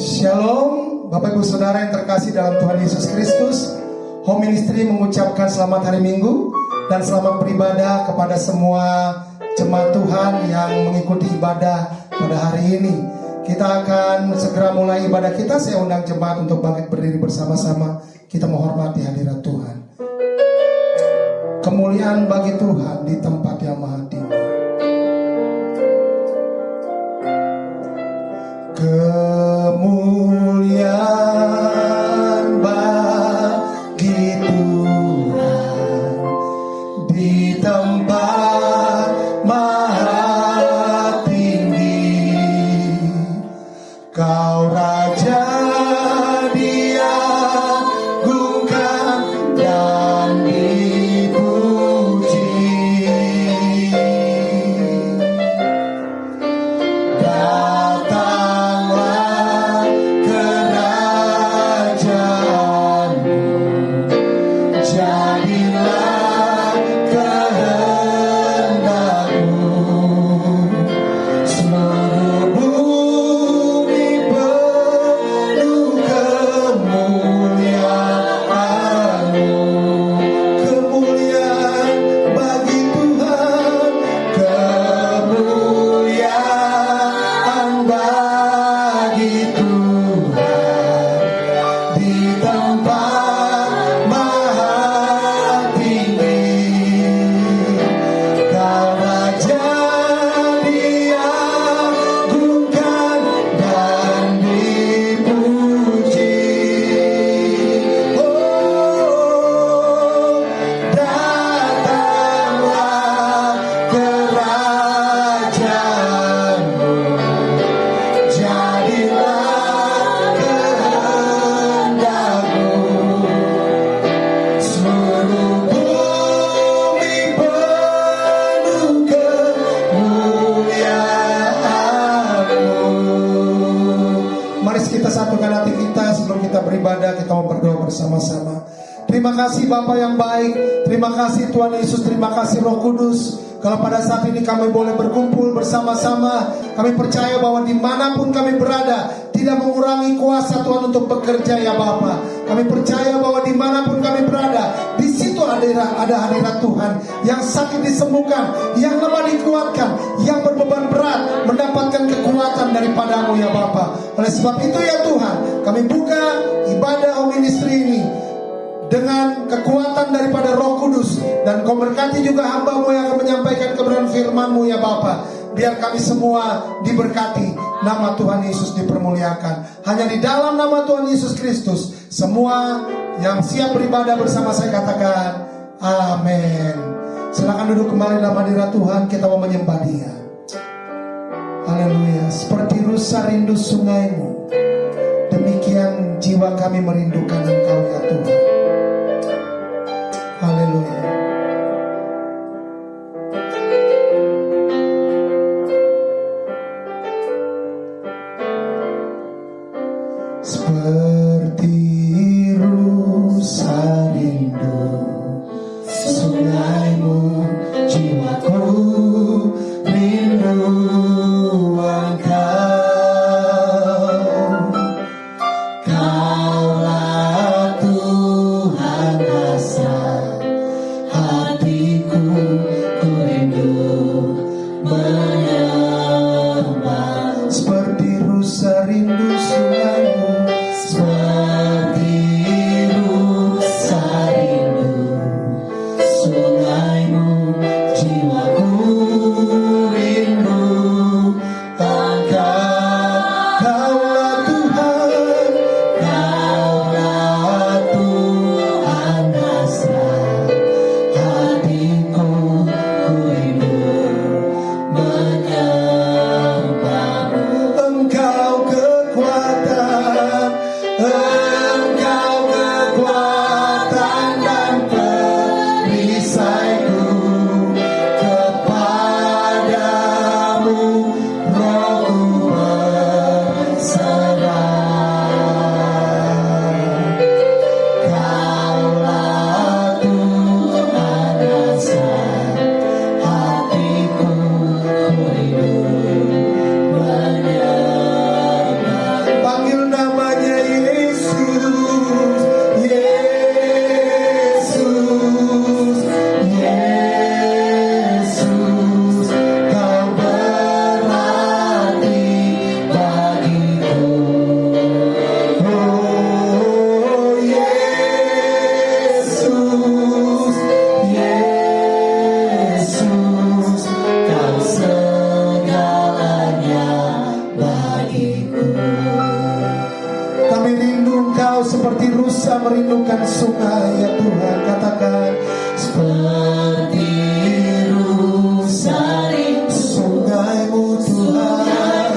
Shalom, Bapak Ibu Saudara yang terkasih dalam Tuhan Yesus Kristus. Home Ministry mengucapkan selamat hari Minggu dan selamat beribadah kepada semua jemaat Tuhan yang mengikuti ibadah pada hari ini. Kita akan segera mulai ibadah kita. Saya undang jemaat untuk bangkit berdiri bersama-sama. Kita menghormati hadirat Tuhan. Kemuliaan bagi Tuhan di tempat yang maha tinggi. Kemuliaan bagi Tuhan di tempat maha tinggi. Kau Raja diagungkan dan dipuji. Kita mau berdoa bersama-sama. Terima kasih Bapa yang baik. Terima kasih Tuhan Yesus. Terima kasih Roh Kudus. Kalau pada saat ini kami boleh berkumpul bersama-sama, kami percaya bahwa dimanapun kami berada, tidak mengurangi kuasa Tuhan untuk bekerja ya Bapa. Kami percaya bahwa dimanapun kami berada, di situ ada hadirat Tuhan. Yang sakit disembuhkan, yang lemah dikuatkan, yang berbeban berat mendapatkan kekuatan daripadamu ya Bapa. Oleh sebab itu ya Tuhan, kami buka ibadah Home Ministry ini dengan kekuatan daripada Roh Kudus. Dan kau berkati juga hamba-Mu yang akan menyampaikan kebenaran firman-Mu ya Bapa. Biar kami semua diberkati, nama Tuhan Yesus dipermuliakan. Hanya di dalam nama Tuhan Yesus Kristus, semua yang siap beribadah bersama saya katakan amin. Silakan duduk kembali dalam hadirat Tuhan. Kita mau menyembah Dia. Haleluya. Seperti rusa rindu sungai-Mu, demikian jiwa kami merindukan Engkau ya Tuhan. Haleluya. Seperti rusa rindu sungai-Mu, jiwaku rindu Engkau. Kaulah Tuhan berusaha merindukan sungai ya Tuhan. Katakan seperti rusa sungaimu Tuhan,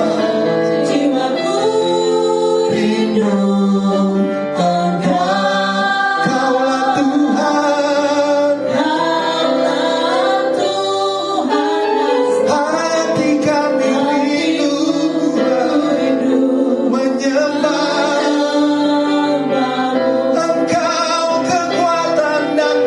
Jiwaku rindu Engkau, Kaulah Tuhan, Kaulah Tuhan, hati kami rindu menyembah Engkau, kekuatan dan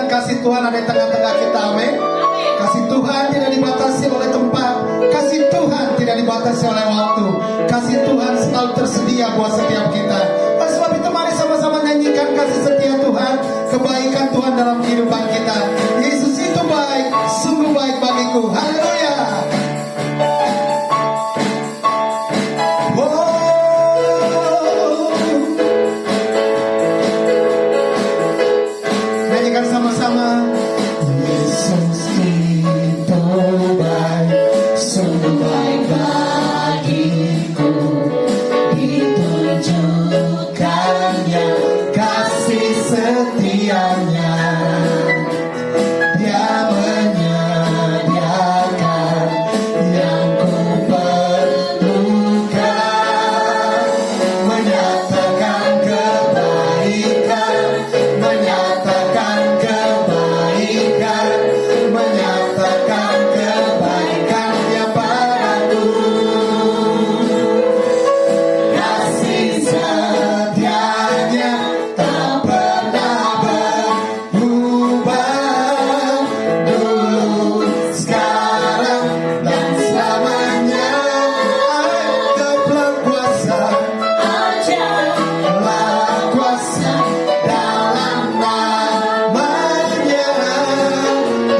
kasih Tuhan ada di tengah-tengah kita, amin. Kasih Tuhan tidak dibatasi oleh tempat, kasih Tuhan tidak dibatasi oleh waktu, kasih Tuhan selalu tersedia buat setiap kita. Oleh sebab itu mari sama-sama nyanyikan kasih setia Tuhan, kebaikan Tuhan dalam kehidupan kita. Yesus itu baik, sungguh baik bagiku. Haleluya. Nyanyikan sama-sama. Yesus itu baik, sungguh baik bagiku. Ditunjukkannya kasih setianya. Dia menyediakan yang ku perlukan, menyatakan kebaikan, menyatakan kebaikan, menyatakan kebaikannya padaku. Kasih setianya tak pernah berubah, dulu, sekarang, dan selamanya. Ajaiblah kuasa, Ajaiblah kuasa dalam namanya.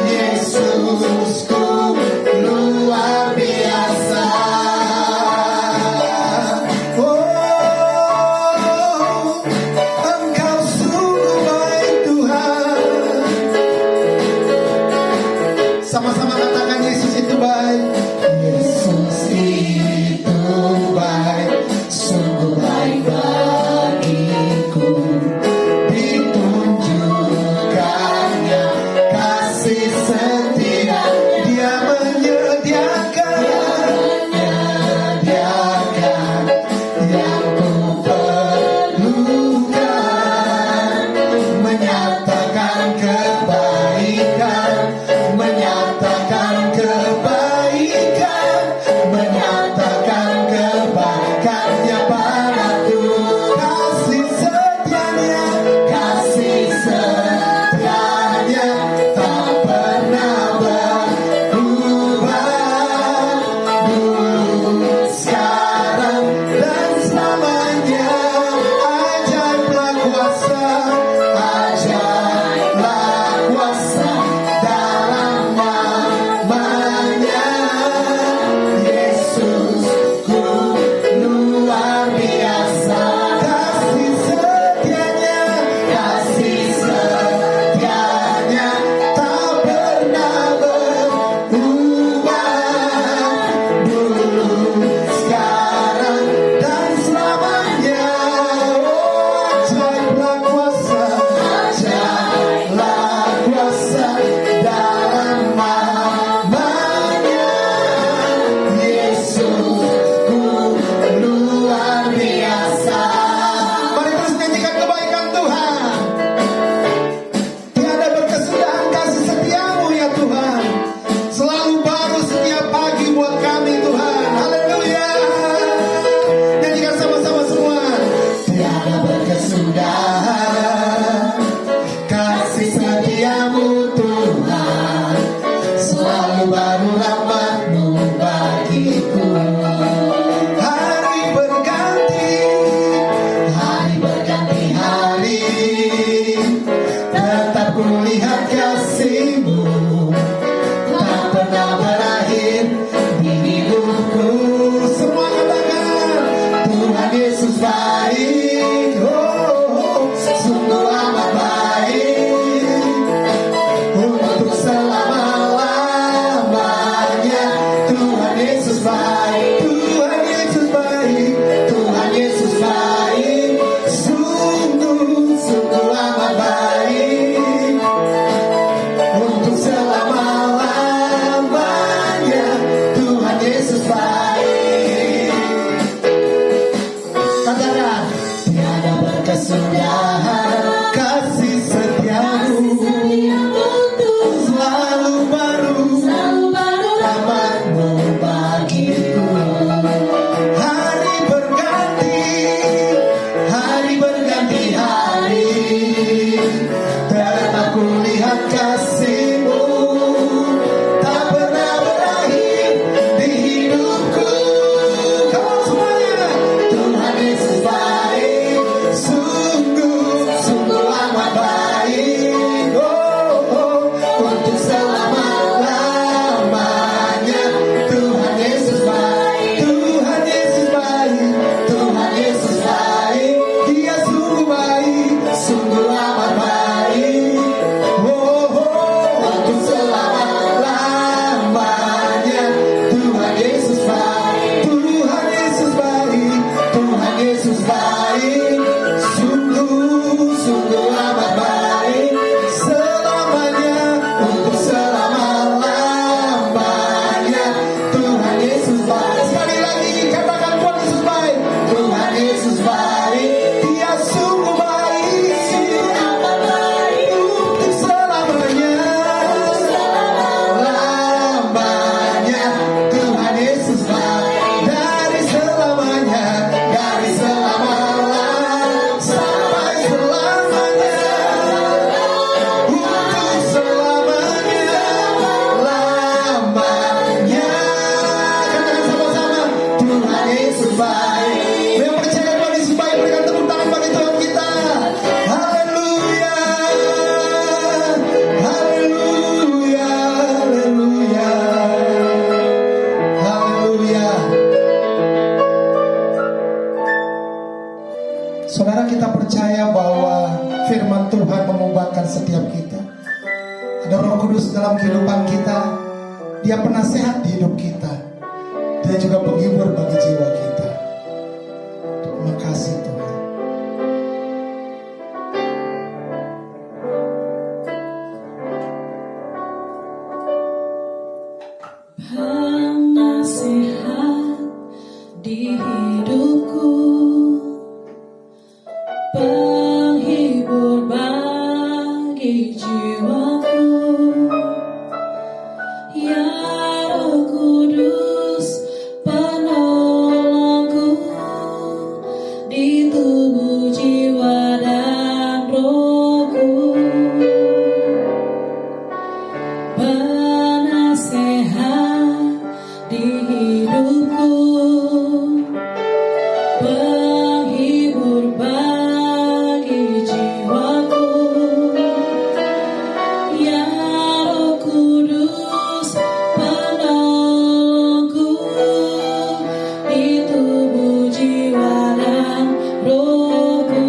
Yesusku luar biasa. oh, Engkau sungguh baik Tuhan. Sama-sama katakan Yesus itu baik. Yesus itu baik, sungguh baik bagiku. Ditunjukkannya kasih setia. Dia menyediakan Menyediakan yang ku perlukan, menyatakan kebaikan, menyatakan kebaikan, menyatakan kebaikannya padaku. kasih setianya. Kasih setianya tak pernah berubah, dulu, sekarang, dan selamanya. Ajaiblah kuasa, Ajaiblah kuasa dalam namanya. Yesusku luar biasa. kasih setianya. Kasih setianya tak pernah berubah, dulu, sekarang, dan selamanya. Ajaiblah kuasa, Ajaiblah kuasa dalam namanya. Yesusku luar biasa. mari terus nyanyikan kebaikan Tuhan. Tiada berkesudahan kasih setiamu ya Tuhan, selalu baru setiap pagi buat kami Tuhan. Haleluya. Nyanyikan sama-sama semua. Tiada berkesudahan kasih setiamu Tuhan, selalu baru rahmat-Mu bagiku. Hari berganti, Hari berganti hari, tetap kulihat kasih-Mu, tak pernah berakhir di hidupku. semua katakan Tuhan Yesus baik, sungguh amat baik, untuk selama-lamanya. Tuhan Yesus baik, Tuhan Yesus baik, Tuhan Yesus baik, sungguh amat baik, untuk selama Kudus dalam kehidupan kita. Dia penasehat di hidup kita. Dia juga penghibur bagi jiwa kita. Terima kasih Tuhan. Penasehat di hidupku, penghibur bagi jiwaku, ya Roh Kudus penolongku di tubuh jiwa dan rohku. Penasehat di hidupku, penghibur bagi jiwaku, ya Roh Kudus penolongku di tubuh jiwa dan rohku.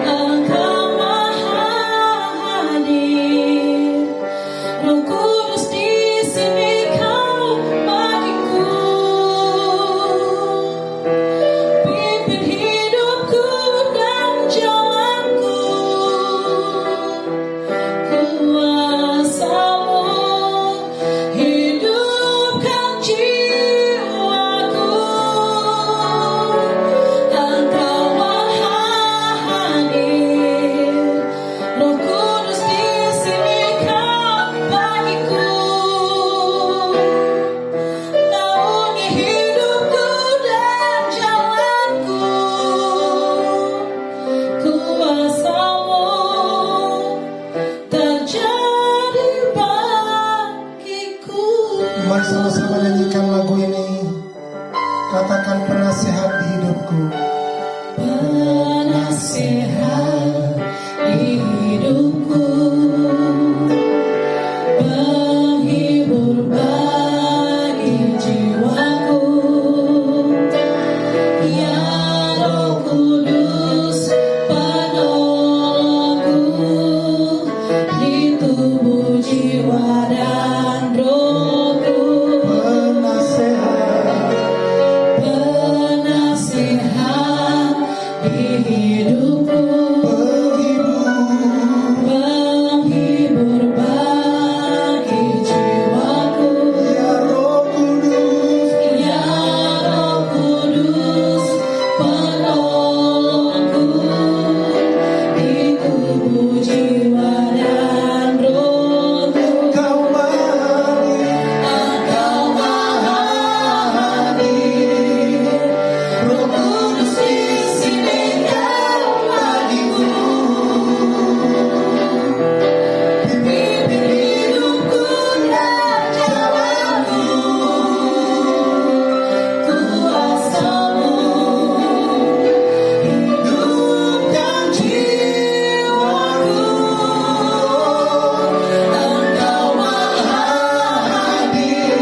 Engkau Maha Hadir, Roh Kudus di sini Kau bagiku. Pimpin hidupku dan jalanku, kuasa-Mu hidupkan jiwaku. Engkau Maha Hadir, Roh Kudus di sini Kau bagiku. Naungi hidupku dan jalanku, kuasa-Mu terjadi bagiku. Mari sama-sama nyanyikan lagu ini. Katakan penasehat di hidupku. Penasehat di hidupku, penghibur bagi jiwaku, ya Roh Kudus penolongku di tubuh jiwa dan rohku. Penasehat di hidupku, penghibur bagi jiwaku, ya Roh Kudus penolongku di tubuh jiwa dan rohku. Engkau Maha Hadir, Roh Kudus di sini Kau bagiku. Pimpin hidupku dan jalanku, kuasa-Mu hidupkan jiwaku. Engkau Maha Hadir,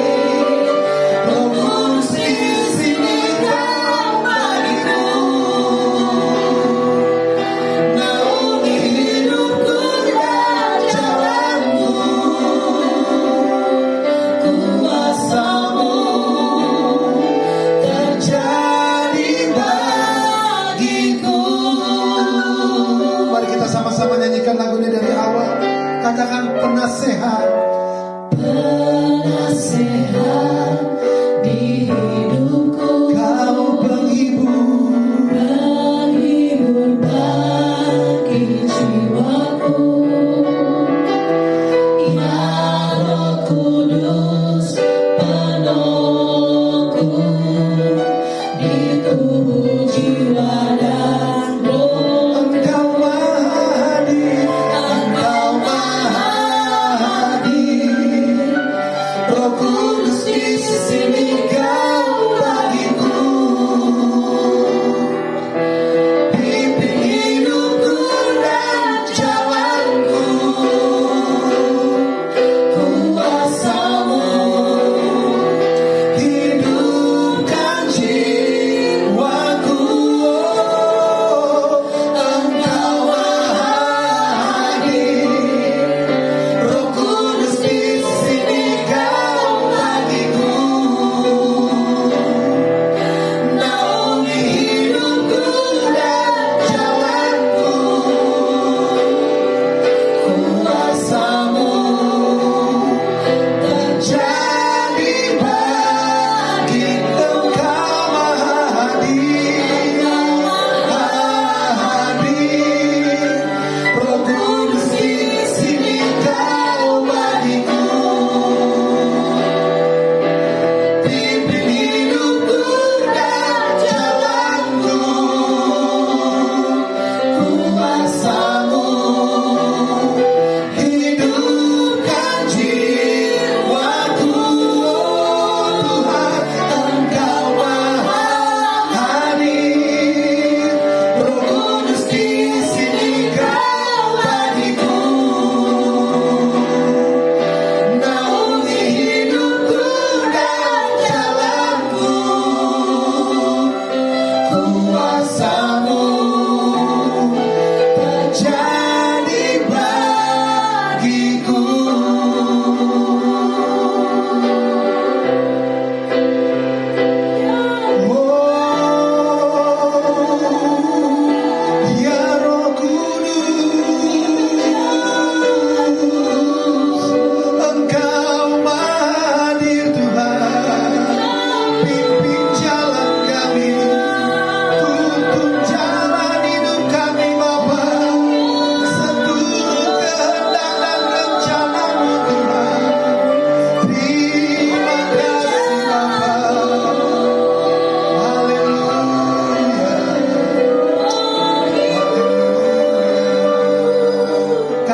Roh Kudus di sini Kau bagiku. Naungi hidupku dan jalanku, kuasa-Mu terjadi bagiku. Mari kita sama-sama nyanyikan lagu ini dari awal. Katakan penasehat. Penasehat di hidupku, Kau penghibur. penghibur bagi jiwaku, ya Roh Kudus penolongku di tubuh jiwa dan rohku. Engkau Maha Hadir. Engkau Maha Hadir,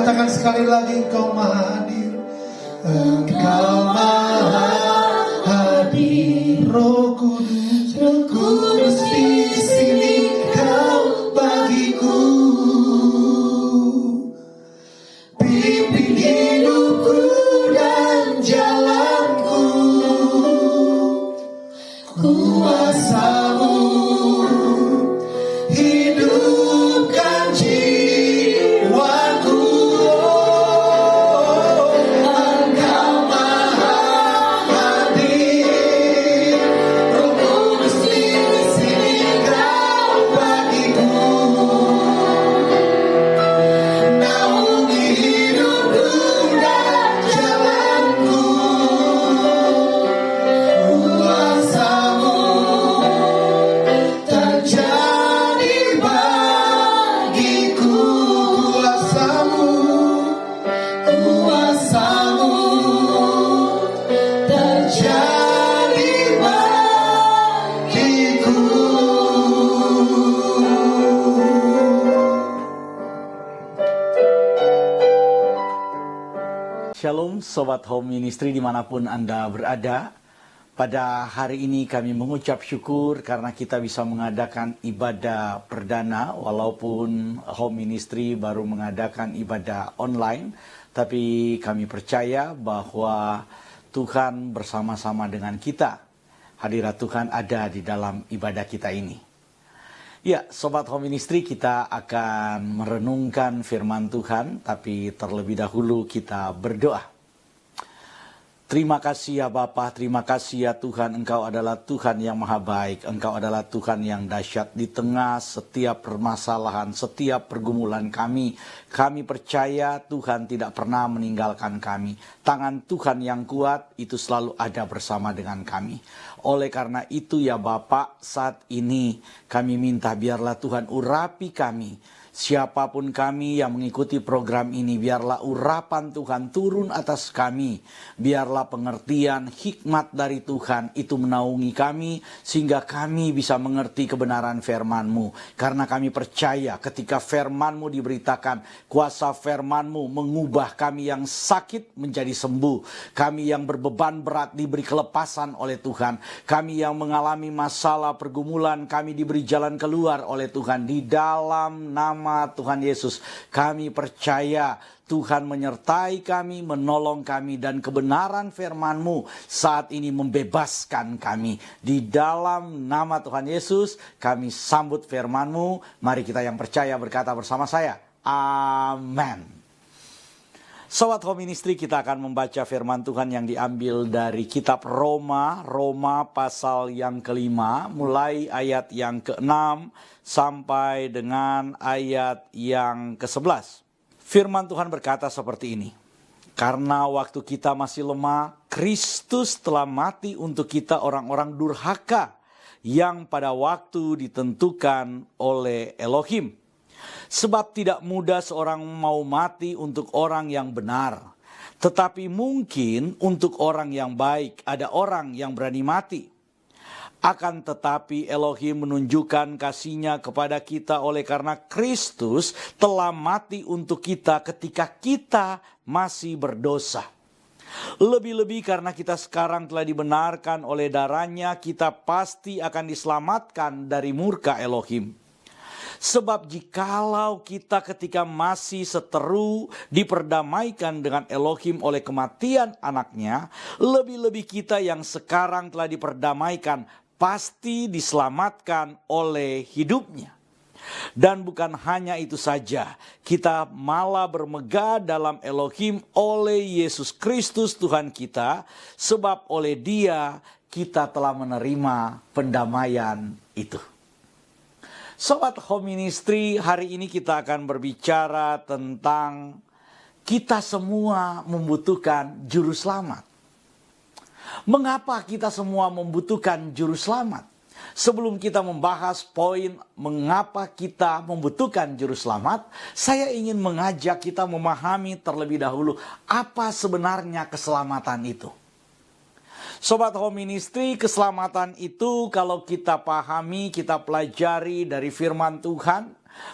Katakan sekali lagi, Engkau maha hadir. Engkau maha hadir, Roh Kudus, Roh Kudus di sini Kau bagiku. Pimpin hidupku dan jalanku, kuasa-Mu hidupkan jiwaku. Engkau maha hadir, Roh Kudus di sini Kau bagiku. Naungi hidupku dan jalanku, kuasa-Mu terjadi bagiku. Kuasa-Mu terjadi bagiku. Shalom Sobat Home Ministry dimanapun Anda berada. Pada hari ini kami mengucap syukur karena kita bisa mengadakan ibadah perdana. Walaupun Home Ministry baru mengadakan ibadah online, tapi kami percaya bahwa Tuhan bersama-sama dengan kita. Hadirat Tuhan ada di dalam ibadah kita ini. Ya, Sobat Home Ministry, kita akan merenungkan firman Tuhan, tapi terlebih dahulu kita berdoa. Terima kasih ya Bapa, terima kasih ya Tuhan, Engkau adalah Tuhan yang maha baik, Engkau adalah Tuhan yang dahsyat di tengah setiap permasalahan, setiap pergumulan kami. Kami percaya Tuhan tidak pernah meninggalkan kami. Tangan Tuhan yang kuat itu selalu ada bersama dengan kami. Oleh karena itu ya Bapa, saat ini kami minta biarlah Tuhan urapi kami. Siapapun kami yang mengikuti program ini, biarlah urapan Tuhan turun atas kami. Biarlah pengertian hikmat dari Tuhan itu menaungi kami, sehingga kami bisa mengerti kebenaran firman-Mu. Karena kami percaya ketika firman-Mu diberitakan, kuasa firman-Mu mengubah kami yang sakit menjadi sembuh. Kami yang berbeban berat diberi kelepasan oleh Tuhan. Kami yang mengalami masalah pergumulan, kami diberi jalan keluar oleh Tuhan. Di dalam nama Tuhan Yesus, kami percaya Tuhan menyertai kami, menolong kami, dan kebenaran firman-Mu saat ini membebaskan kami. Di dalam nama Tuhan Yesus, kami sambut firman-Mu. Mari kita yang percaya berkata bersama saya, amin. Sobat Home Ministry, kita akan membaca firman Tuhan yang diambil dari kitab Roma pasal yang ke-5, mulai ayat yang ke-6 sampai dengan ayat yang ke-11. Firman Tuhan berkata seperti ini. Karena waktu kita masih lemah, Kristus telah mati untuk kita orang-orang durhaka yang pada waktu ditentukan oleh Elohim. Sebab tidak mudah seorang mau mati untuk orang yang benar. Tetapi mungkin untuk orang yang baik ada orang yang berani mati. Akan tetapi Elohim menunjukkan kasih-Nya kepada kita oleh karena Kristus telah mati untuk kita ketika kita masih berdosa. Lebih-lebih karena kita sekarang telah dibenarkan oleh darah-Nya, kita pasti akan diselamatkan dari murka Elohim. Sebab jikalau kita ketika masih seteru diperdamaikan dengan Elohim oleh kematian anaknya, lebih-lebih kita yang sekarang telah diperdamaikan pasti diselamatkan oleh hidupnya. Dan bukan hanya itu saja, kita malah bermegah dalam Elohim oleh Yesus Kristus Tuhan kita, sebab oleh Dia kita telah menerima pendamaian itu. Sobat Home Ministry, hari ini kita akan berbicara tentang kita semua membutuhkan juru selamat. Mengapa kita semua membutuhkan juru selamat? Sebelum kita membahas poin mengapa kita membutuhkan juru selamat, saya ingin mengajak kita memahami terlebih dahulu apa sebenarnya keselamatan itu. Sobat Home Ministry, keselamatan itu kalau kita pahami, kita pelajari dari firman Tuhan,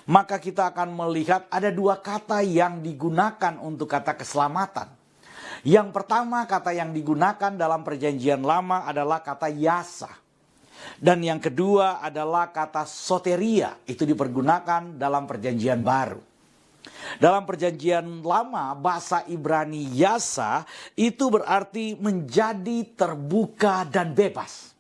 maka kita akan melihat ada dua kata yang digunakan untuk kata keselamatan. Yang pertama, kata yang digunakan dalam perjanjian lama adalah kata yasa. Dan yang kedua adalah kata soteria, itu dipergunakan dalam perjanjian baru. Dalam perjanjian lama, bahasa Ibrani yasa itu berarti menjadi terbuka dan bebas.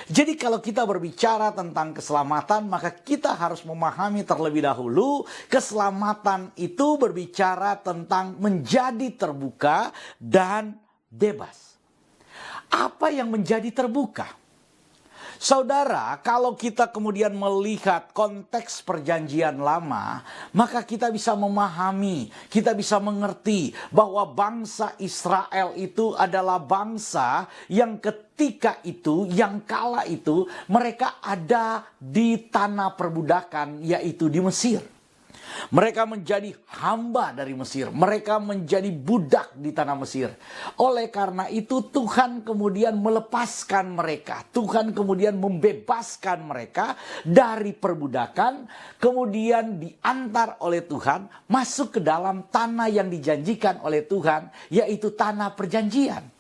Jadi kalau kita berbicara tentang keselamatan, maka kita harus memahami terlebih dahulu keselamatan itu berbicara tentang menjadi terbuka dan bebas. Apa yang menjadi terbuka? Saudara, kalau kita kemudian melihat konteks perjanjian lama, maka kita bisa memahami, kita bisa mengerti bahwa bangsa Israel itu adalah bangsa yang ketika itu, yang kala itu, mereka ada di tanah perbudakan, yaitu di Mesir. Mereka menjadi hamba dari Mesir. Mereka menjadi budak di tanah Mesir. Oleh karena itu Tuhan kemudian melepaskan mereka. Tuhan kemudian membebaskan mereka dari perbudakan. Kemudian diantar oleh Tuhan masuk ke dalam tanah yang dijanjikan oleh Tuhan. Yaitu tanah perjanjian.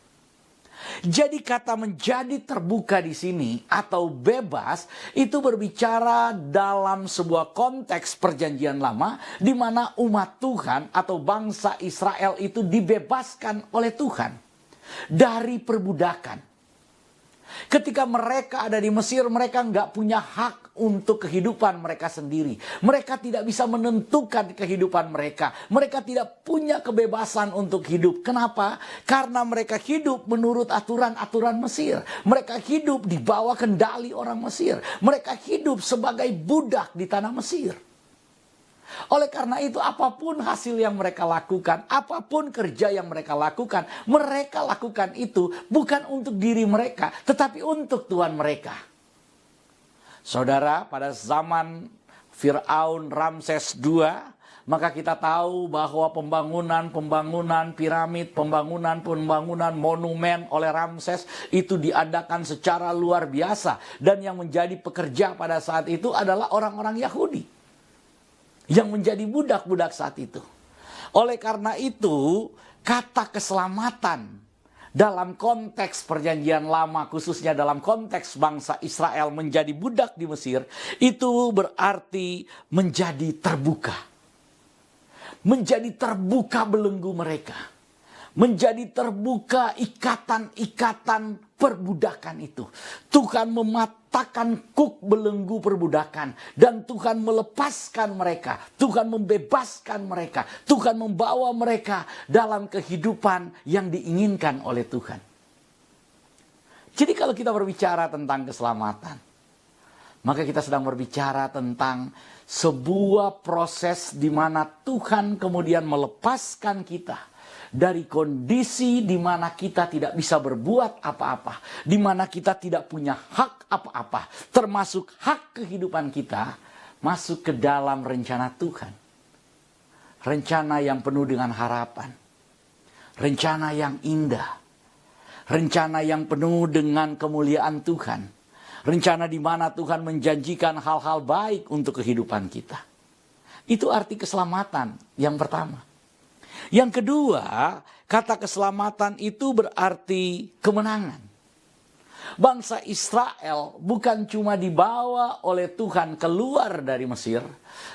Jadi kata menjadi terbuka di sini atau bebas itu berbicara dalam sebuah konteks perjanjian lama di mana umat Tuhan atau bangsa Israel itu dibebaskan oleh Tuhan dari perbudakan. Ketika mereka ada di Mesir, mereka nggak punya hak untuk kehidupan mereka sendiri. Mereka tidak bisa menentukan kehidupan mereka. Mereka tidak punya kebebasan untuk hidup. Kenapa? Karena mereka hidup menurut aturan-aturan Mesir. Mereka hidup di bawah kendali orang Mesir. Mereka hidup sebagai budak di tanah Mesir. Oleh karena itu apapun hasil yang mereka lakukan, apapun kerja yang mereka lakukan itu bukan untuk diri mereka, tetapi untuk Tuhan mereka. Saudara, pada zaman Firaun Ramses II, maka kita tahu bahwa pembangunan piramid, pembangunan monumen oleh Ramses itu diadakan secara luar biasa. Dan yang menjadi pekerja pada saat itu adalah orang-orang Yahudi yang menjadi budak-budak saat itu. Oleh karena itu, kata keselamatan dalam konteks perjanjian lama, khususnya dalam konteks bangsa Israel menjadi budak di Mesir, itu berarti menjadi terbuka. Menjadi terbuka belenggu mereka. Menjadi terbuka ikatan-ikatan perbudakan itu. Tuhan mematahkan kuk belenggu perbudakan. Dan Tuhan melepaskan mereka. Tuhan membebaskan mereka. Tuhan membawa mereka dalam kehidupan yang diinginkan oleh Tuhan. Jadi kalau kita berbicara tentang keselamatan, maka kita sedang berbicara tentang sebuah proses di mana Tuhan kemudian melepaskan kita dari kondisi di mana kita tidak bisa berbuat apa-apa, di mana kita tidak punya hak apa-apa, termasuk hak kehidupan kita, masuk ke dalam rencana Tuhan. Rencana yang penuh dengan harapan, rencana yang indah, rencana yang penuh dengan kemuliaan Tuhan, rencana di mana Tuhan menjanjikan hal-hal baik untuk kehidupan kita. Itu arti keselamatan yang pertama. Yang kedua, kata keselamatan itu berarti kemenangan. Bangsa Israel bukan cuma dibawa oleh Tuhan keluar dari Mesir,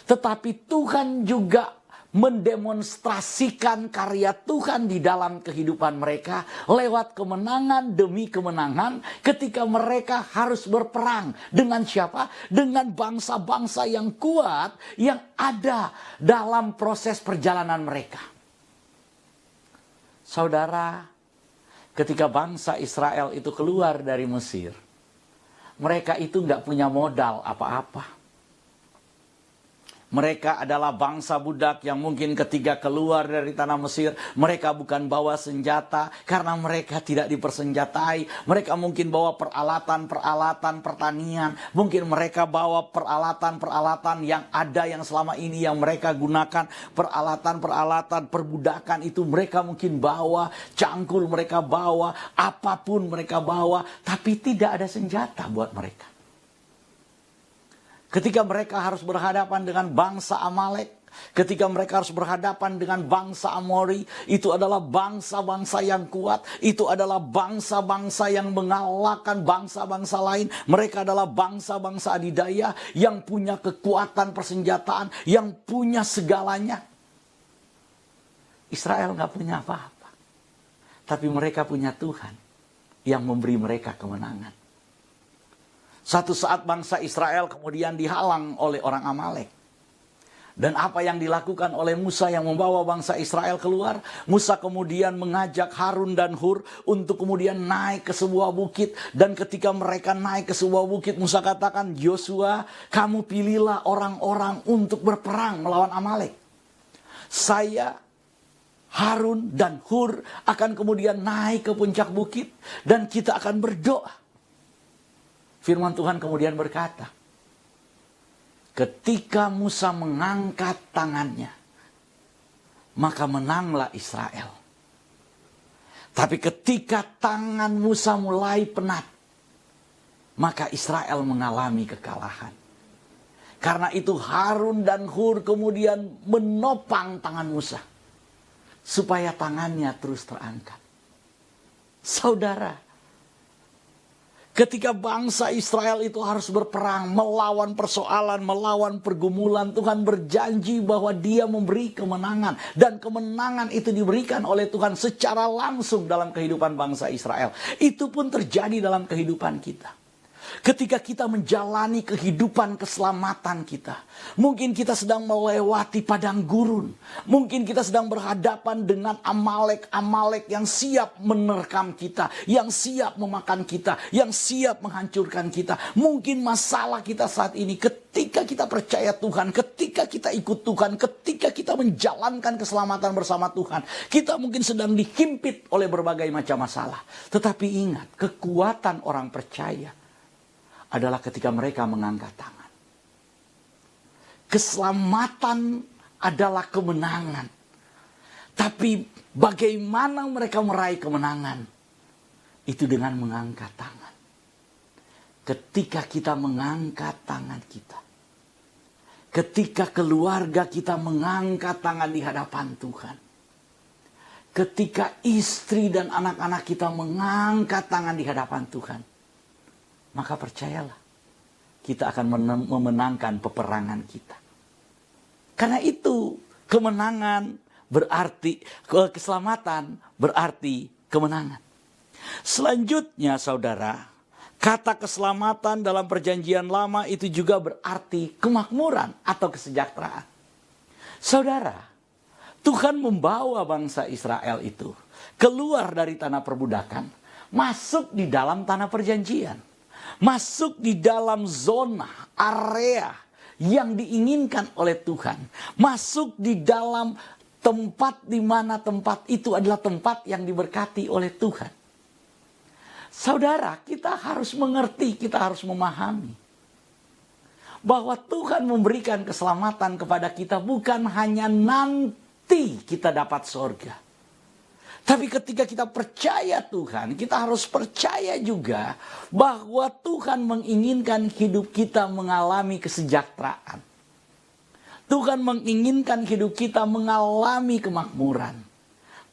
tetapi Tuhan juga mendemonstrasikan karya Tuhan di dalam kehidupan mereka lewat kemenangan demi kemenangan ketika mereka harus berperang. Dengan siapa? Dengan bangsa-bangsa yang kuat yang ada dalam proses perjalanan mereka. Saudara, ketika bangsa Israel itu keluar dari Mesir, mereka itu nggak punya modal apa-apa. Mereka adalah bangsa budak yang mungkin ketika keluar dari tanah Mesir, mereka bukan bawa senjata karena mereka tidak dipersenjatai. Mereka mungkin bawa peralatan-peralatan pertanian. Mungkin mereka bawa peralatan-peralatan yang ada yang selama ini yang mereka gunakan. Peralatan-peralatan perbudakan itu mereka mungkin bawa, cangkul mereka bawa, apapun mereka bawa. Tapi tidak ada senjata buat mereka. Ketika mereka harus berhadapan dengan bangsa Amalek, ketika mereka harus berhadapan dengan bangsa Amori, itu adalah bangsa-bangsa yang kuat, itu adalah bangsa-bangsa yang mengalahkan bangsa-bangsa lain. Mereka adalah bangsa-bangsa adidaya yang punya kekuatan persenjataan, yang punya segalanya. Israel nggak punya apa-apa, tapi mereka punya Tuhan yang memberi mereka kemenangan. Satu saat bangsa Israel kemudian dihalang oleh orang Amalek. Dan apa yang dilakukan oleh Musa yang membawa bangsa Israel keluar? Musa kemudian mengajak Harun dan Hur untuk kemudian naik ke sebuah bukit. Dan ketika mereka naik ke sebuah bukit, Musa katakan, Yosua, kamu pilihlah orang-orang untuk berperang melawan Amalek. Saya, Harun dan Hur akan kemudian naik ke puncak bukit dan kita akan berdoa. Firman Tuhan kemudian berkata, ketika Musa mengangkat tangannya, maka menanglah Israel. Tapi ketika tangan Musa mulai penat, maka Israel mengalami kekalahan. Karena itu Harun dan Hur kemudian menopang tangan Musa, supaya tangannya terus terangkat. Saudara, ketika bangsa Israel itu harus berperang, melawan persoalan, melawan pergumulan, Tuhan berjanji bahwa Dia memberi kemenangan. Dan kemenangan itu diberikan oleh Tuhan secara langsung dalam kehidupan bangsa Israel. Itu pun terjadi dalam kehidupan kita. Ketika kita menjalani kehidupan keselamatan kita, mungkin kita sedang melewati padang gurun, mungkin kita sedang berhadapan dengan Amalek yang siap menerkam kita, yang siap memakan kita, yang siap menghancurkan kita. Mungkin masalah kita saat ini, ketika kita percaya Tuhan, ketika kita ikut Tuhan, ketika kita menjalankan keselamatan bersama Tuhan, kita mungkin sedang dihimpit oleh berbagai macam masalah. Tetapi ingat, kekuatan orang percaya adalah ketika mereka mengangkat tangan. Keselamatan adalah kemenangan. Tapi bagaimana mereka meraih kemenangan? Itu dengan mengangkat tangan. Ketika kita mengangkat tangan kita, ketika keluarga kita mengangkat tangan di hadapan Tuhan, ketika istri dan anak-anak kita mengangkat tangan di hadapan Tuhan, maka percayalah, kita akan memenangkan peperangan kita. Karena itu, kemenangan berarti, keselamatan berarti kemenangan. Selanjutnya saudara, kata keselamatan dalam perjanjian lama itu juga berarti kemakmuran atau kesejahteraan. Saudara, Tuhan membawa bangsa Israel itu keluar dari tanah perbudakan, masuk di dalam tanah perjanjian. Masuk di dalam zona, area yang diinginkan oleh Tuhan. Masuk di dalam tempat di mana tempat itu adalah tempat yang diberkati oleh Tuhan. Saudara, kita harus mengerti, kita harus memahami bahwa Tuhan memberikan keselamatan kepada kita bukan hanya nanti kita dapat surga. Tapi ketika kita percaya Tuhan, kita harus percaya juga bahwa Tuhan menginginkan hidup kita mengalami kesejahteraan. Tuhan menginginkan hidup kita mengalami kemakmuran.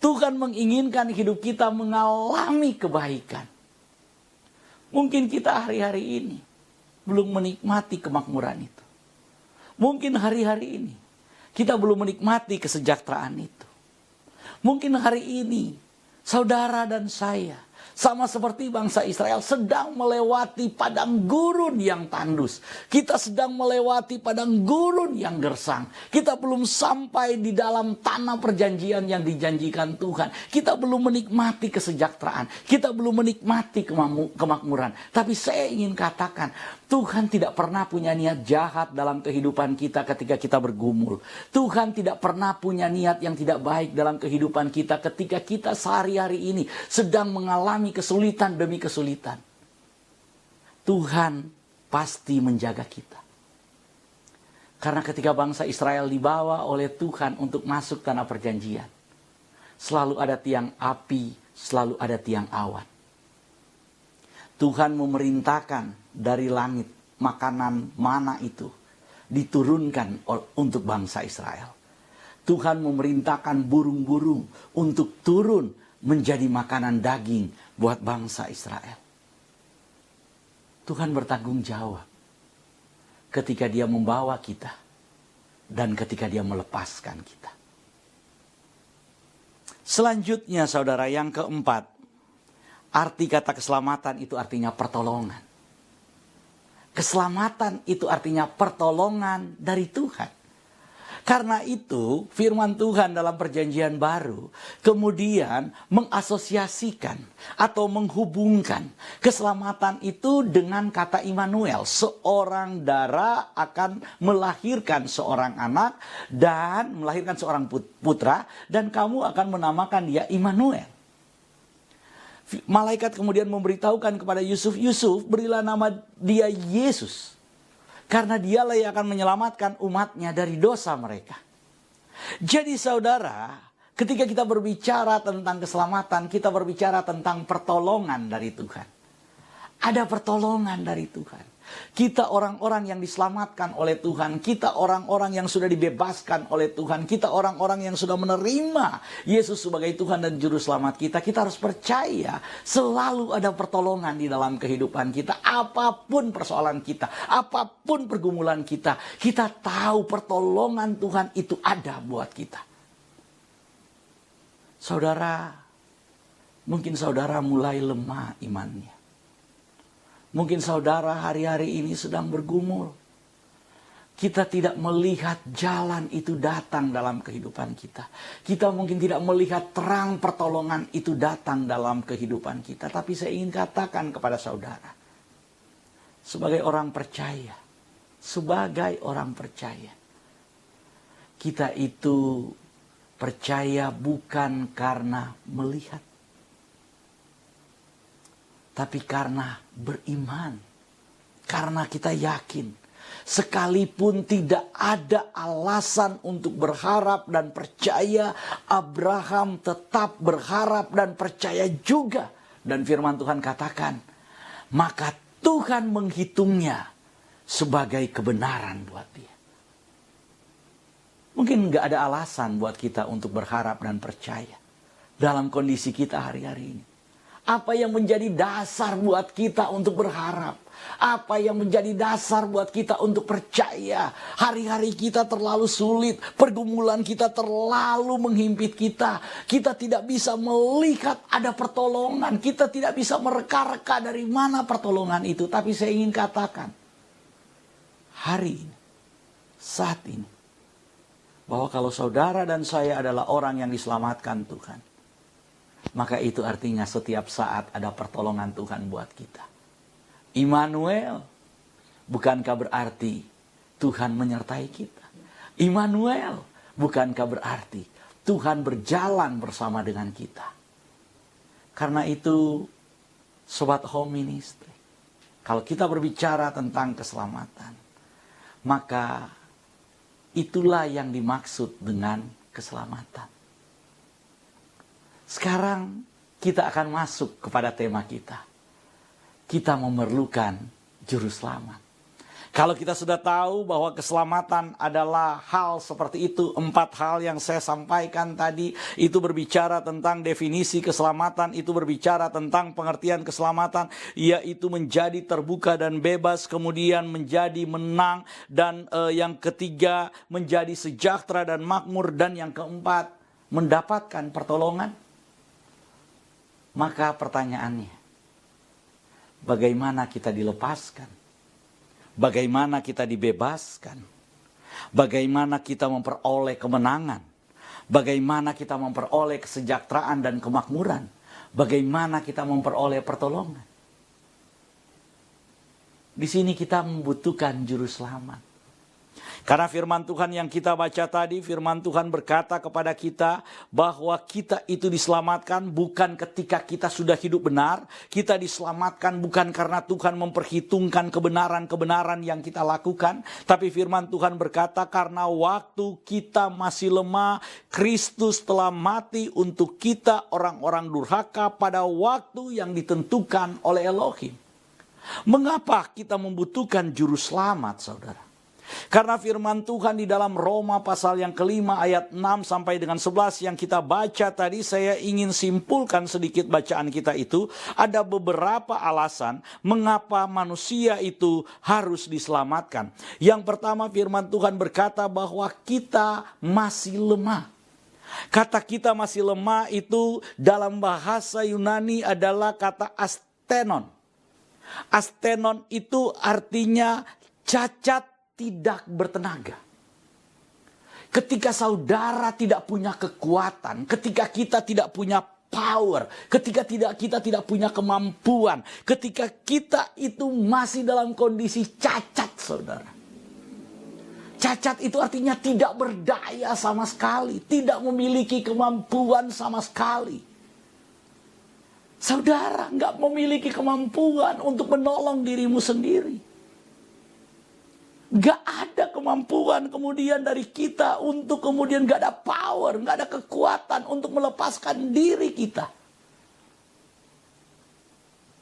Tuhan menginginkan hidup kita mengalami kebaikan. Mungkin kita hari-hari ini belum menikmati kemakmuran itu. Mungkin hari-hari ini kita belum menikmati kesejahteraan itu. Mungkin hari ini saudara dan saya sama seperti bangsa Israel sedang melewati padang gurun yang tandus. Kita sedang melewati padang gurun yang gersang. Kita belum sampai di dalam tanah perjanjian yang dijanjikan Tuhan. Kita belum menikmati kesejahteraan. Kita belum menikmati kemakmuran. Tapi saya ingin katakan, Tuhan tidak pernah punya niat jahat dalam kehidupan kita ketika kita bergumul. Tuhan tidak pernah punya niat yang tidak baik dalam kehidupan kita ketika kita sehari-hari ini sedang mengalami kesulitan demi kesulitan. Tuhan pasti menjaga kita. Karena ketika bangsa Israel dibawa oleh Tuhan untuk masuk tanah perjanjian, selalu ada tiang api, selalu ada tiang awan. Tuhan memerintahkan dari langit makanan mana itu diturunkan untuk bangsa Israel. Tuhan memerintahkan burung-burung untuk turun menjadi makanan daging buat bangsa Israel. Tuhan bertanggung jawab ketika Dia membawa kita dan ketika Dia melepaskan kita. Selanjutnya saudara, yang keempat, arti kata keselamatan itu artinya pertolongan. Keselamatan itu artinya pertolongan dari Tuhan. Karena itu firman Tuhan dalam perjanjian baru kemudian mengasosiasikan atau menghubungkan keselamatan itu dengan kata Immanuel. Seorang dara akan melahirkan seorang anak dan melahirkan seorang putra dan kamu akan menamakan dia Immanuel. Malaikat kemudian memberitahukan kepada Yusuf, Yusuf berilah nama dia Yesus. Karena dialah yang akan menyelamatkan umatnya dari dosa mereka. Jadi saudara, ketika kita berbicara tentang keselamatan, kita berbicara tentang pertolongan dari Tuhan. Ada pertolongan dari Tuhan. Kita orang-orang yang diselamatkan oleh Tuhan. Kita orang-orang yang sudah dibebaskan oleh Tuhan. Kita orang-orang yang sudah menerima Yesus sebagai Tuhan dan Juru Selamat kita. Kita harus percaya selalu ada pertolongan di dalam kehidupan kita. Apapun persoalan kita, apapun pergumulan kita, kita tahu pertolongan Tuhan itu ada buat kita. Saudara, mungkin saudara mulai lemah imannya. Mungkin saudara hari-hari ini sedang bergumul. Kita tidak melihat jalan itu datang dalam kehidupan kita. Kita mungkin tidak melihat terang pertolongan itu datang dalam kehidupan kita. Tapi saya ingin katakan kepada saudara. Sebagai orang percaya. Kita itu percaya bukan karena melihat. Tapi karena beriman. Karena kita yakin. Sekalipun tidak ada alasan untuk berharap dan percaya, Abraham tetap berharap dan percaya juga. Dan firman Tuhan katakan, maka Tuhan menghitungnya sebagai kebenaran buat dia. Mungkin gak ada alasan buat kita untuk berharap dan percaya dalam kondisi kita hari-hari ini. Apa yang menjadi dasar buat kita untuk berharap? Apa yang menjadi dasar buat kita untuk percaya? Hari-hari kita terlalu sulit. Pergumulan kita terlalu menghimpit kita. Kita tidak bisa melihat ada pertolongan. Kita tidak bisa mereka-reka dari mana pertolongan itu. Tapi saya ingin katakan. Hari ini. Saat ini. Bahwa kalau saudara dan saya adalah orang yang diselamatkan Tuhan. Maka itu artinya setiap saat ada pertolongan Tuhan buat kita. Immanuel, bukankah berarti Tuhan menyertai kita? Immanuel, bukankah berarti Tuhan berjalan bersama dengan kita? Karena itu, Sobat Home Ministry, kalau kita berbicara tentang keselamatan, maka itulah yang dimaksud dengan keselamatan. Sekarang kita akan masuk kepada tema kita. Kita memerlukan juru selamat. Kalau kita sudah tahu bahwa keselamatan adalah hal seperti itu, 4 hal yang saya sampaikan tadi, itu berbicara tentang definisi keselamatan, itu berbicara tentang pengertian keselamatan, yaitu menjadi terbuka dan bebas, kemudian menjadi menang, dan yang ketiga menjadi sejahtera dan makmur, dan yang keempat mendapatkan pertolongan. Maka pertanyaannya, bagaimana kita dilepaskan? Bagaimana kita dibebaskan? Bagaimana kita memperoleh kemenangan? Bagaimana kita memperoleh kesejahteraan dan kemakmuran? Bagaimana kita memperoleh pertolongan? Di sini kita membutuhkan juru selamat. Karena firman Tuhan yang kita baca tadi, firman Tuhan berkata kepada kita bahwa kita itu diselamatkan bukan ketika kita sudah hidup benar. Kita diselamatkan bukan karena Tuhan memperhitungkan kebenaran-kebenaran yang kita lakukan. Tapi firman Tuhan berkata karena waktu kita masih lemah, Kristus telah mati untuk kita orang-orang durhaka pada waktu yang ditentukan oleh Elohim. Mengapa kita membutuhkan juru selamat, saudara? Karena firman Tuhan di dalam Roma pasal yang kelima ayat 6 sampai dengan 11 yang kita baca tadi, saya ingin simpulkan sedikit bacaan kita itu. Ada beberapa alasan mengapa manusia itu harus diselamatkan. Yang pertama, firman Tuhan berkata bahwa kita masih lemah. Kata kita masih lemah itu dalam bahasa Yunani adalah kata astenon. Astenon itu artinya cacat, tidak bertenaga. Ketika saudara tidak punya kekuatan, ketika kita tidak punya power, ketika kita tidak punya kemampuan, ketika kita itu masih dalam kondisi cacat, saudara. Cacat itu artinya tidak berdaya sama sekali, tidak memiliki kemampuan sama sekali. Saudara nggak memiliki kemampuan untuk menolong dirimu sendiri. Gak ada kemampuan kemudian dari kita untuk kemudian gak ada power, gak ada kekuatan untuk melepaskan diri kita.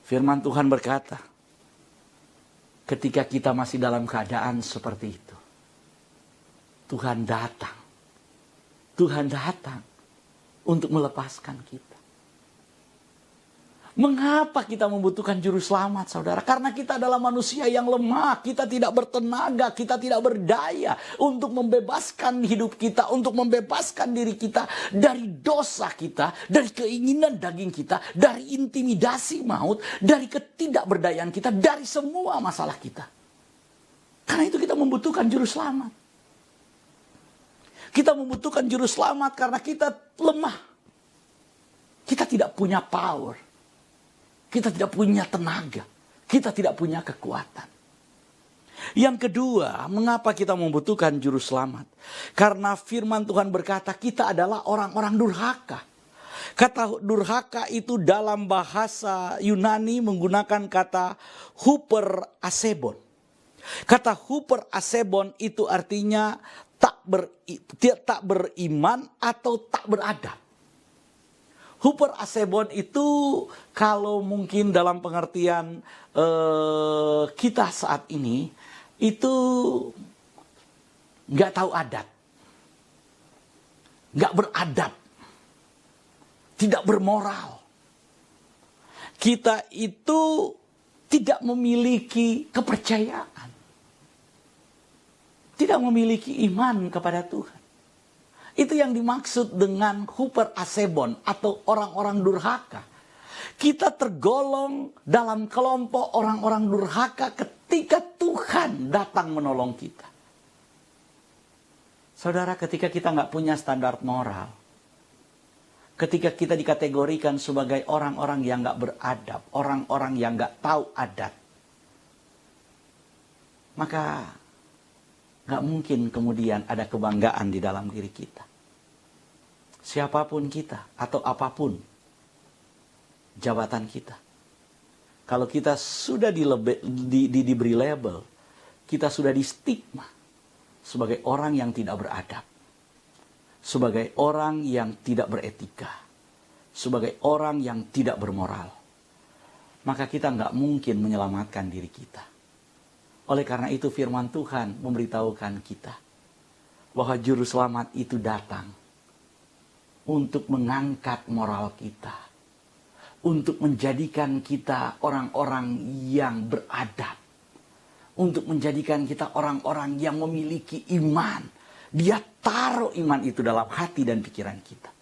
Firman Tuhan berkata, ketika kita masih dalam keadaan seperti itu, Tuhan datang. Tuhan datang untuk melepaskan kita. Mengapa kita membutuhkan juru selamat, saudara? Karena kita adalah manusia yang lemah. Kita tidak bertenaga, kita tidak berdaya untuk membebaskan hidup kita, untuk membebaskan diri kita dari dosa kita, dari keinginan daging kita, dari intimidasi maut, dari ketidakberdayaan kita, dari semua masalah kita. Karena itu kita membutuhkan juru selamat. Kita membutuhkan juru selamat karena kita lemah. Kita tidak punya power. Kita tidak punya tenaga. Kita tidak punya kekuatan. Yang kedua, mengapa kita membutuhkan juru selamat? Karena firman Tuhan berkata kita adalah orang-orang durhaka. Kata durhaka itu dalam bahasa Yunani menggunakan kata huper asebon. Kata huper asebon itu artinya tak beriman atau tak beradab. Huper asebon itu kalau mungkin dalam pengertian kita saat ini itu nggak tahu adat, nggak beradab, tidak bermoral. Kita itu tidak memiliki kepercayaan, tidak memiliki iman kepada Tuhan. Itu yang dimaksud dengan huper asebon atau orang-orang durhaka. Kita tergolong dalam kelompok orang-orang durhaka ketika Tuhan datang menolong kita. Saudara, ketika kita nggak punya standar moral, ketika kita dikategorikan sebagai orang-orang yang nggak beradab, orang-orang yang nggak tahu adat, maka nggak mungkin kemudian ada kebanggaan di dalam diri kita. Siapapun kita atau apapun jabatan kita. Kalau kita sudah diberi label, kita sudah di stigma sebagai orang yang tidak beradab, sebagai orang yang tidak beretika, sebagai orang yang tidak bermoral, maka kita nggak mungkin menyelamatkan diri kita. Oleh karena itu firman Tuhan memberitahukan kita bahwa juru selamat itu datang untuk mengangkat moral kita, untuk menjadikan kita orang-orang yang beradab, untuk menjadikan kita orang-orang yang memiliki iman. Dia taruh iman itu dalam hati dan pikiran kita.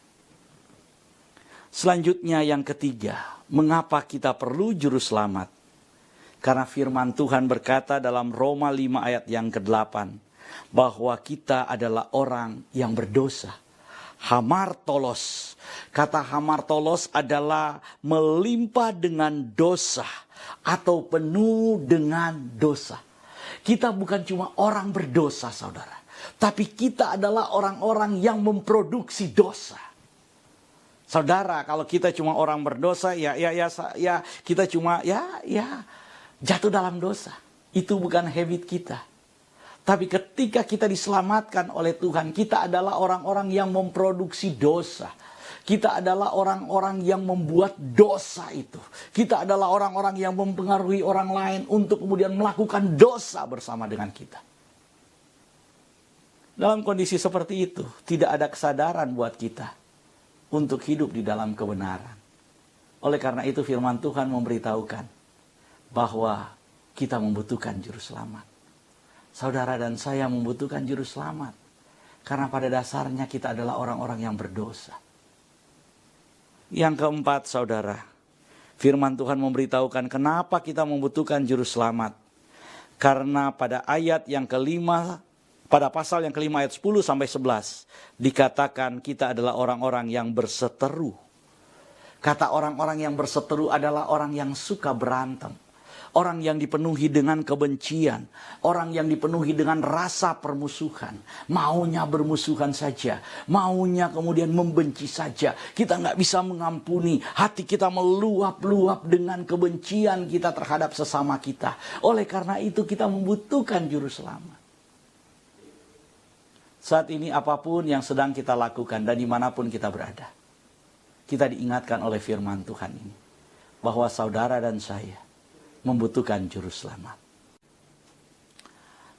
Selanjutnya yang ketiga, mengapa kita perlu juru selamat? Karena firman Tuhan berkata dalam Roma 5 ayat yang ke-8, bahwa kita adalah orang yang berdosa. Hamartolos. Kata hamartolos adalah melimpah dengan dosa atau penuh dengan dosa. Kita bukan cuma orang berdosa, saudara, tapi kita adalah orang-orang yang memproduksi dosa. Saudara, kalau kita cuma orang berdosa, ya kita cuma jatuh dalam dosa. Itu bukan habit kita. Tapi ketika kita diselamatkan oleh Tuhan, kita adalah orang-orang yang memproduksi dosa. Kita adalah orang-orang yang membuat dosa itu. Kita adalah orang-orang yang mempengaruhi orang lain untuk kemudian melakukan dosa bersama dengan kita. Dalam kondisi seperti itu, tidak ada kesadaran buat kita untuk hidup di dalam kebenaran. Oleh karena itu firman Tuhan memberitahukan bahwa kita membutuhkan juru selamat. Saudara dan saya membutuhkan juru selamat. Karena pada dasarnya kita adalah orang-orang yang berdosa. Yang keempat, saudara, firman Tuhan memberitahukan kenapa kita membutuhkan juru selamat. Karena pada ayat yang kelima, pada pasal yang kelima ayat 10 sampai 11, dikatakan kita adalah orang-orang yang berseteru. Kata orang-orang yang berseteru adalah orang yang suka berantem. Orang yang dipenuhi dengan kebencian. Orang yang dipenuhi dengan rasa permusuhan. Maunya bermusuhan saja. Maunya kemudian membenci saja. Kita nggak bisa mengampuni. Hati kita meluap-luap dengan kebencian kita terhadap sesama kita. Oleh karena itu kita membutuhkan juru selamat. Saat ini apapun yang sedang kita lakukan dan dimanapun kita berada. Kita diingatkan oleh firman Tuhan ini. Bahwa saudara dan saya membutuhkan juru selamat.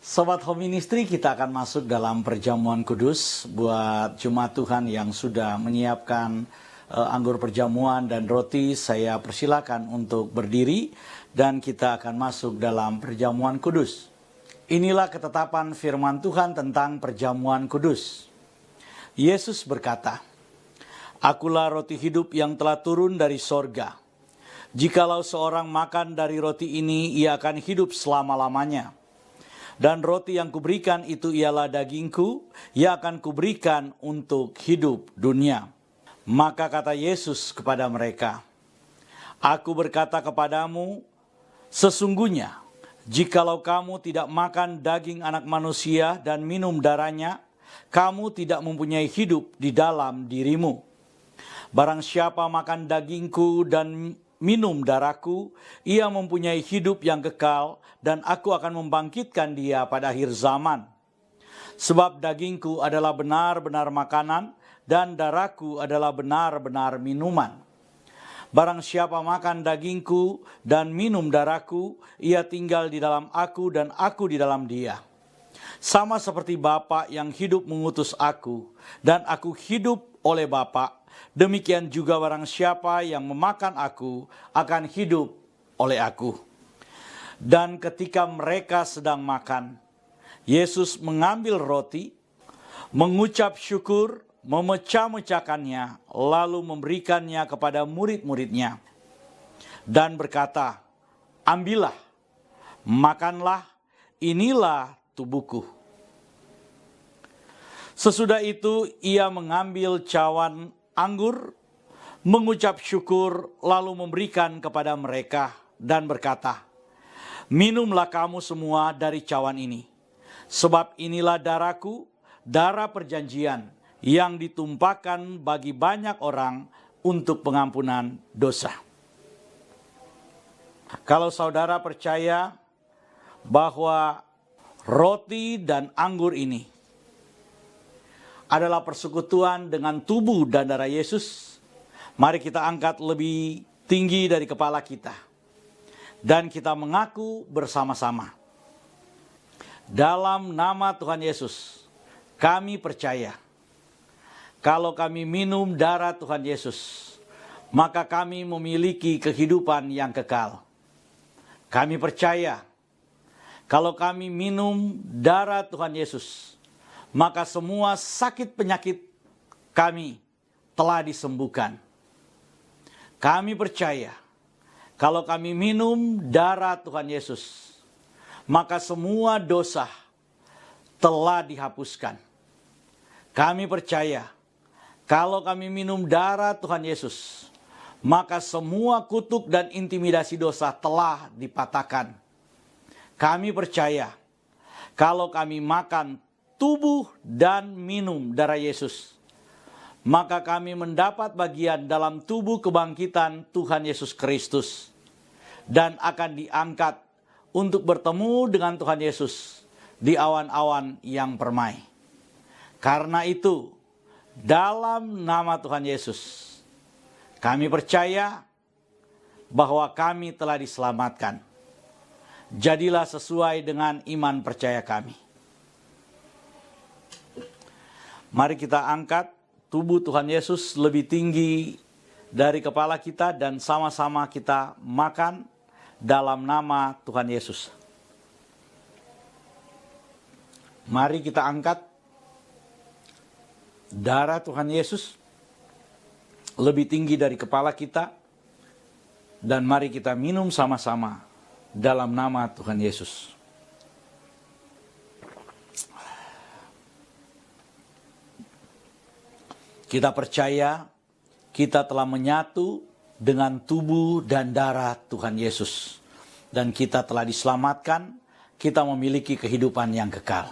Sobat Home Ministry, kita akan masuk dalam perjamuan kudus. Buat jemaat Tuhan yang sudah menyiapkan anggur perjamuan dan roti, saya persilakan untuk berdiri dan kita akan masuk dalam perjamuan kudus. Inilah ketetapan firman Tuhan tentang perjamuan kudus. Yesus berkata, "Akulah roti hidup yang telah turun dari sorga. Jikalau seorang makan dari roti ini, ia akan hidup selama-lamanya. Dan roti yang kuberikan itu ialah dagingku, ia akan kuberikan untuk hidup dunia." Maka kata Yesus kepada mereka, "Aku berkata kepadamu, sesungguhnya, jikalau kamu tidak makan daging anak manusia dan minum darahnya, kamu tidak mempunyai hidup di dalam dirimu. Barang siapa makan dagingku dan minum darahku, ia mempunyai hidup yang kekal, dan aku akan membangkitkan dia pada akhir zaman. Sebab dagingku adalah benar-benar makanan, dan darahku adalah benar-benar minuman. Barang siapa makan dagingku dan minum darahku, ia tinggal di dalam aku dan aku di dalam dia. Sama seperti Bapa yang hidup mengutus aku, dan aku hidup oleh Bapa, demikian juga barang siapa yang memakan aku akan hidup oleh aku." Dan ketika mereka sedang makan, Yesus mengambil roti, mengucap syukur, memecah-mecahkannya, lalu memberikannya kepada murid-muridnya. Dan berkata, "Ambillah, makanlah, inilah tubuhku." Sesudah itu ia mengambil cawan anggur, mengucap syukur, lalu memberikan kepada mereka dan berkata, "Minumlah kamu semua dari cawan ini, sebab inilah darahku, darah perjanjian yang ditumpahkan bagi banyak orang untuk pengampunan dosa." Kalau saudara percaya bahwa roti dan anggur ini adalah persekutuan dengan tubuh dan darah Yesus, mari kita angkat lebih tinggi dari kepala kita. Dan kita mengaku bersama-sama. Dalam nama Tuhan Yesus, kami percaya. Kalau kami minum darah Tuhan Yesus, maka kami memiliki kehidupan yang kekal. Kami percaya, kalau kami minum darah Tuhan Yesus, maka semua sakit penyakit kami telah disembuhkan. Kami percaya, kalau kami minum darah Tuhan Yesus, maka semua dosa telah dihapuskan. Kami percaya, kalau kami minum darah Tuhan Yesus, maka semua kutuk dan intimidasi dosa telah dipatahkan. Kami percaya, kalau kami makan tubuh dan minum darah Yesus, maka kami mendapat bagian dalam tubuh kebangkitan Tuhan Yesus Kristus dan akan diangkat untuk bertemu dengan Tuhan Yesus di awan-awan yang permai. Karena itu, dalam nama Tuhan Yesus, kami percaya bahwa kami telah diselamatkan. Jadilah sesuai dengan iman percaya kami. Mari kita angkat tubuh Tuhan Yesus lebih tinggi dari kepala kita dan sama-sama kita makan dalam nama Tuhan Yesus. Mari kita angkat darah Tuhan Yesus lebih tinggi dari kepala kita dan mari kita minum sama-sama dalam nama Tuhan Yesus. Kita percaya kita telah menyatu dengan tubuh dan darah Tuhan Yesus. Dan kita telah diselamatkan, kita memiliki kehidupan yang kekal.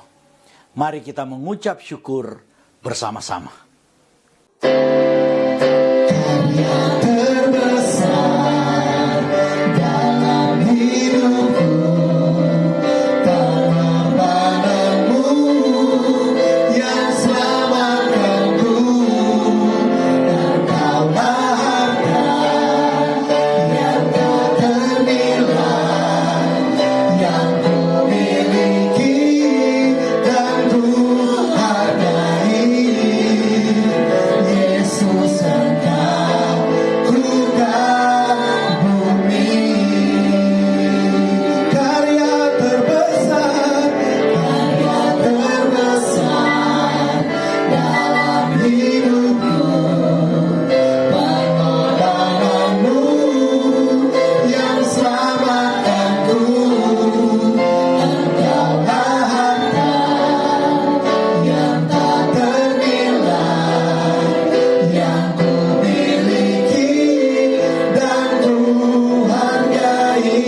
Mari kita mengucap syukur bersama-sama. Karya terbesar dalam hidupku, pengorbananmu yang selamatkanku. Engkaulah harta yang tak ternilai, yang ku miliki dan ku hargai. Yesus, Engkau ku kagumi. Karya terbesar dalam hidupku, pengorbananmu yang selamatkanku. Engkaulah harta yang tak ternilai, yang ku miliki dan ku hargai.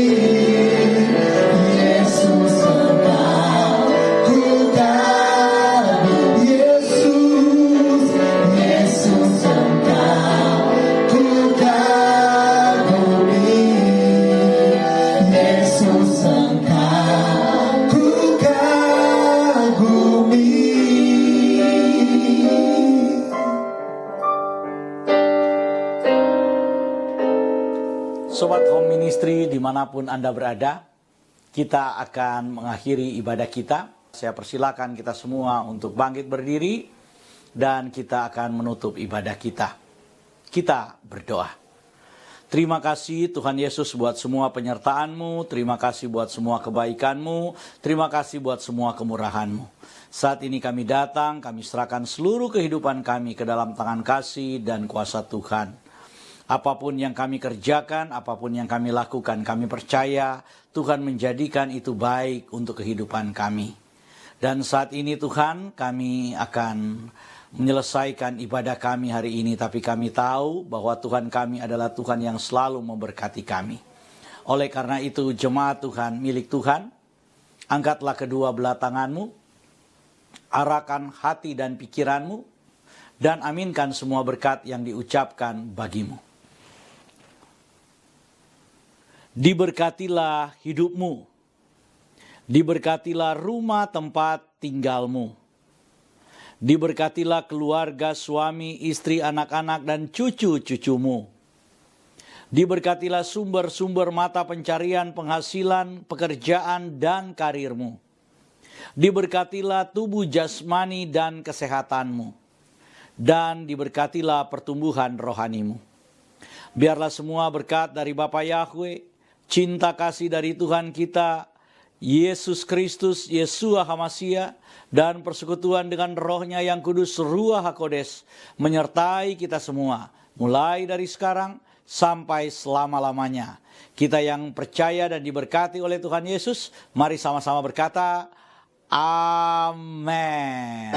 Yesus, Engkau ku kagumi. Yesus, Engkau ku kagumi. Yesus, Engkau ku kagumi. Sobat Home Ministry dimanapun Anda berada, kita akan mengakhiri ibadah kita. Saya persilakan kita semua untuk bangkit berdiri dan kita akan menutup ibadah kita. Kita berdoa. Terima kasih Tuhan Yesus buat semua penyertaan-Mu, terima kasih buat semua kebaikan-Mu, terima kasih buat semua kemurahan-Mu. Saat ini kami datang, kami serahkan seluruh kehidupan kami ke dalam tangan kasih dan kuasa Tuhan. Apapun yang kami kerjakan, apapun yang kami lakukan, kami percaya Tuhan menjadikan itu baik untuk kehidupan kami. Dan saat ini Tuhan, kami akan menyelesaikan ibadah kami hari ini, tapi kami tahu bahwa Tuhan kami adalah Tuhan yang selalu memberkati kami. Oleh karena itu, jemaat Tuhan, milik Tuhan, angkatlah kedua belah tanganmu, arahkan hati dan pikiranmu, dan aminkan semua berkat yang diucapkan bagimu. Diberkatilah hidupmu, diberkatilah rumah tempat tinggalmu, diberkatilah keluarga, suami, istri, anak-anak, dan cucu-cucumu. Diberkatilah sumber-sumber mata pencarian, penghasilan, pekerjaan, dan karirmu. Diberkatilah tubuh jasmani dan kesehatanmu. Dan diberkatilah pertumbuhan rohanimu. Biarlah semua berkat dari Bapa Yahweh, cinta kasih dari Tuhan kita, Yesus Kristus, Yeshua HaMashiach, dan persekutuan dengan rohnya yang kudus, Ruach HaKodes, menyertai kita semua, mulai dari sekarang sampai selama-lamanya. Kita yang percaya dan diberkati oleh Tuhan Yesus, mari sama-sama berkata, Amin.